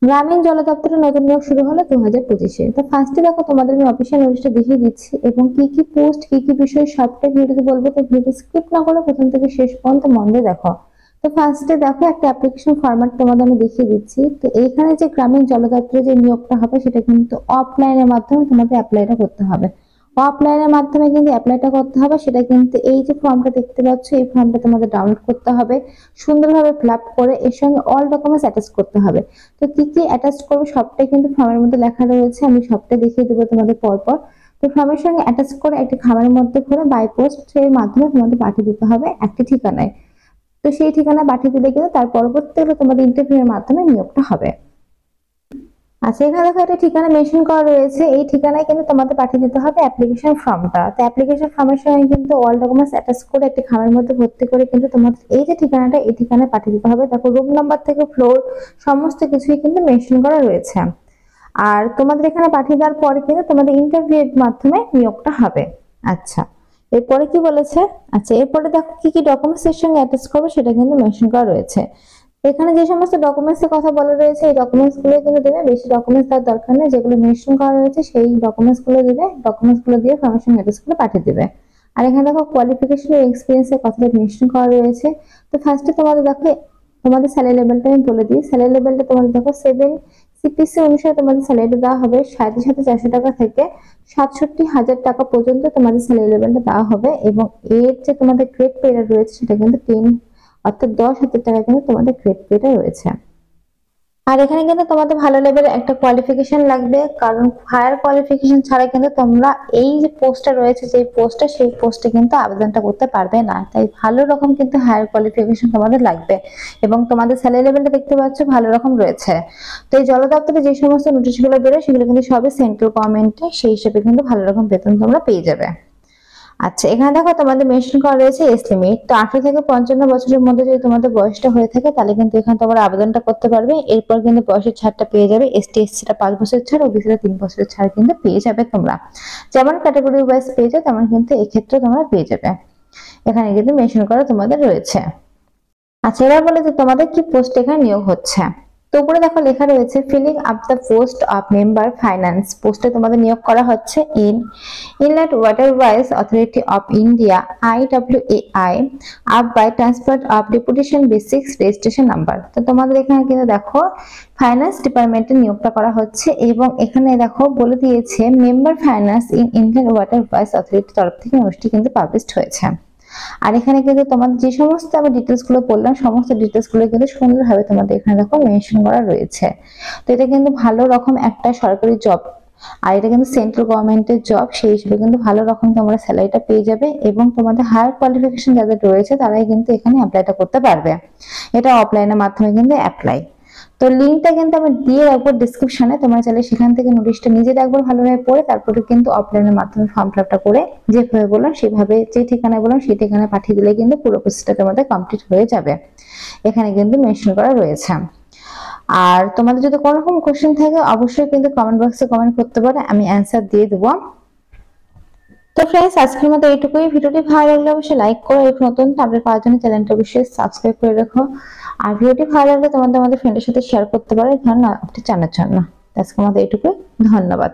গ্রামীণ জল দপ্তরের নতুন নিয়োগ শুরু হলো 2025-এ। তো ফার্স্টে দেখো তোমাদের আমি অফিসিয়াল নোটিশটা দেখিয়ে দিচ্ছি এবং কি কি পোস্ট কি কি বিষয় সবটা ভিডিওতে বলবো, তো ভিডিও স্কিপ না করে প্রথম থেকে শেষ পর্যন্ত মন দিয়ে দেখো। তো ফার্স্টে দেখো একটা অ্যাপ্লিকেশন ফরম্যাট তোমাদের আমি দেখিয়ে দিচ্ছি। তো এইখানে যে গ্রামীণ জল দপ্তরে যে নিয়োগটা হবে সেটা কিন্তু অফলাইনের মাধ্যমে তোমাদের অ্যাপ্লাইটা করতে হবে। অফলাইনের মাধ্যমে কিন্তু অ্যাপ্লাইটা করতে হবে, সেটা কিন্তু এই যে ফর্মটা দেখতে পাচ্ছ এই ফর্মটা তোমাদের ডাউনলোড করতে হবে, সুন্দরভাবে ফিল আপ করে এর সঙ্গে অল ডকুমেন্টস অ্যাটাচ করতে হবে। তো কি কি অ্যাটাচ করবে সবটাই কিন্তু ফর্মের মধ্যে লেখা রয়েছে, আমি সবটাই দেখিয়ে দেবো তোমাদের পরপর। তো ফর্মের সঙ্গে অ্যাটাচ করে একটি খামের মধ্যে করে বাই পোস্ট এর মাধ্যমে তোমাদের পাঠিয়ে দিতে হবে একটি ঠিকানায়। তো সেই ঠিকানা পাঠিয়ে দিলে কিন্তু তার পরবর্তীতে তোমাদের ইন্টারভিউ এর মাধ্যমে নিয়োগটা হবে। আচ্ছা, এখানে দেখো একটা ঠিকানা মেনশন করা রয়েছে, এই ঠিকানায় কিন্তু তোমাদের পাঠিয়ে দিতে হবে অ্যাপ্লিকেশন ফর্মটা। তো অ্যাপ্লিকেশন ফর্মের সঙ্গে কিন্তু অল ডকুমেন্টস অ্যাটাচ করে একটি খামের মধ্যে ভর্তি করে কিন্তু তোমাদের এই যে ঠিকানাটা এই ঠিকানায় পাঠিয়ে দিতে হবে। দেখো রুম নাম্বার থেকে ফ্লোর সমস্ত কিছুই কিন্তু মেনশন করা রয়েছে। আর তোমাদের এখানে পাঠিয়ে দেওয়ার পরে কিন্তু তোমাদের ইন্টারভিউ এর মাধ্যমে নিয়োগটা হবে। আচ্ছা, এরপরে কি বলেছে? আচ্ছা, এরপরে দেখো কি কি ডকুমেন্টস এর সঙ্গে অ্যাটাচ করবে সেটা কিন্তু মেনশন করা রয়েছে। এখানে যে সমস্ত ডকুমেন্টস এর কথা বলা রয়েছে এই ডকুমেন্টস গুলো কিন্তু দেবে, বেশি ডকুমেন্টস দেওয়ার দরকার নেই, যেগুলো মেনশন করা রয়েছে সেই ডকুমেন্টস গুলো দিবে, ডকুমেন্টস গুলো দিয়ে ফর্মের সঙ্গে অ্যাটাচ করে পাঠিয়ে দিবে। আর এখানে দেখো কোয়ালিফিকেশন এর এক্সপিরিয়েন্স এর কথাটা মেনশন করা রয়েছে। তো ফার্স্টে তোমাদের দেখো তোমাদের স্যালারি লেভেলটা আমি বলে দিই। স্যালারি লেভেলটা তোমাদের দেখো 7 সিপিসি অনুসারে তোমাদের স্যালারি দেওয়া হবে 4,400 টাকা থেকে 67,000 টাকা পর্যন্ত তোমাদের স্যালারি লেভেলটা দেওয়া হবে। এবং এর যে তোমাদের গ্রেড পেটা রয়েছে সেটা কিন্তু 10 অর্থাৎ 10,000 টাকা কিন্তু তোমাদের গ্রেড পেটা রয়েছে। আর এখানে কিন্তু তোমাদের ভালো লেভেলের একটা কোয়ালিফিকেশন লাগবে, কারণ হায়ার কোয়ালিফিকেশন ছাড়া কিন্তু তোমরা এই যে পোস্টটা রয়েছে যে পোস্টটা সেই পোস্টে কিন্তু আবেদনটা করতে পারবে না। তাই ভালো রকম কিন্তু হায়ার কোয়ালিফিকেশন তোমাদের লাগবে এবং তোমাদের স্যালারি লেভেলটা দেখতে পাচ্ছ ভালো রকম রয়েছে। তো এই জল দপ্তরে যে সমস্ত নোটিশগুলো বেরোয় সেগুলো কিন্তু সবই সেন্ট্রাল গভর্নমেন্টে, সেই হিসেবে কিন্তু ভালো রকম বেতন তোমরা পেয়ে যাবে। আচ্ছা, এখানে দেখো তোমাদের মেনশন করা রয়েছে এজ লিমিট। তো 18 থেকে 55 বছরের মধ্যে যদি তোমাদের বয়সটা হয়ে থাকে তাহলে কিন্তু এখানে তোমরা আবেদনটা করতে পারবে। এরপর কিন্তু বয়সের ছাড়টা পেয়ে যাবে, এসটি এসসিটা 5 বছরের ছাড়, ওবিসিটা 3 বছরের ছাড় কিন্তু পেয়ে যাবে তোমরা। যেমন ক্যাটাগরি ওয়াইজ পেয়ে যাবে তেমন কিন্তু এক্ষেত্রে তোমরা পেয়ে যাবে, এখানে কিন্তু মেনশন করা তোমাদের রয়েছে। আচ্ছা, এবার বলে যে তোমাদের কি পোস্ট এখানে নিয়োগ হচ্ছে। তো উপরে দেখো লেখা রয়েছে filling up the post of member finance পোস্টে তোমাদের নিয়োগ করা হচ্ছে Inland Waterways Authority of India IWAI up by transfer of deputation basic registration number. তো তোমাদের এখানে কিন্তু দেখো ফাইন্যান্স ডিপার্টমেন্টে নিয়োগটা করা হচ্ছে এবং এখানে দেখো বলে দিয়েছে member finance in Indian waterways অথরিটির তরফ থেকে নোটিশটি কিন্তু পাবলিশড হয়েছে। আর এখানে কিন্তু তোমাদের যে সমস্ত আমি ডিটেলস গুলো বললাম সমস্ত ডিটেলস গুলো কিন্তু সুন্দরভাবে তোমাদের এখানে দেখো মেনশন করা রয়েছে। তো এটা কিন্তু ভালো রকম একটা সরকারি জব, আর এটা কিন্তু সেন্ট্রাল গভর্নমেন্টের জব, সেই হিসেবে কিন্তু ভালো রকম তোমরা স্যালারিটা পেয়ে যাবে এবং তোমাদের হায়ার কোয়ালিফিকেশন যাদের রয়েছে তারাই কিন্তু এখানে অ্যাপ্লাইটা করতে পারবে। এটা অফলাইনের মাধ্যমে কিন্তু অ্যাপ্লাই। তো লিঙ্কটা কিন্তু আমি দিয়ে রাখবো ডিসক্রিপশনে, তোমরা চাইলে সেখান থেকে নোটিশটা নিজে একবার ভালোভাবে পড়ে তারপরে কিন্তু অফলাইনের মাধ্যমে ফর্ম ফিলআপটা করে যেভাবে বললাম সেভাবে যে ঠিকানায় বললাম সেই ঠিকানায় পাঠিয়ে দিলে কিন্তু পুরো প্রসেসটা তোমাদের কমপ্লিট হয়ে যাবে, এখানে কিন্তু মেনশন করা রয়েছে। আর তোমাদের যদি কোনো রকম কোশ্চেন থাকে অবশ্যই কিন্তু কমেন্ট বক্সে কমেন্ট করতে পারো, আমি অ্যান্সার দিয়ে দেবো। তো ফ্রেন্ডস, আজকের মতো এইটুকুই। ভিডিওটি ভালো লাগলে অবশ্যই লাইক করো, এই নতুন আপডেট পাওয়ার জন্য চ্যানেলটা অবশ্যই সাবস্ক্রাইব করে রাখো। আর ভিডিওটি ভালো লাগলে তোমাদের ফ্রেন্ডের সাথে শেয়ার করতে পারো এই ধরনের আপডেট জানার জন্য। আজকের মতো এইটুকুই, ধন্যবাদ।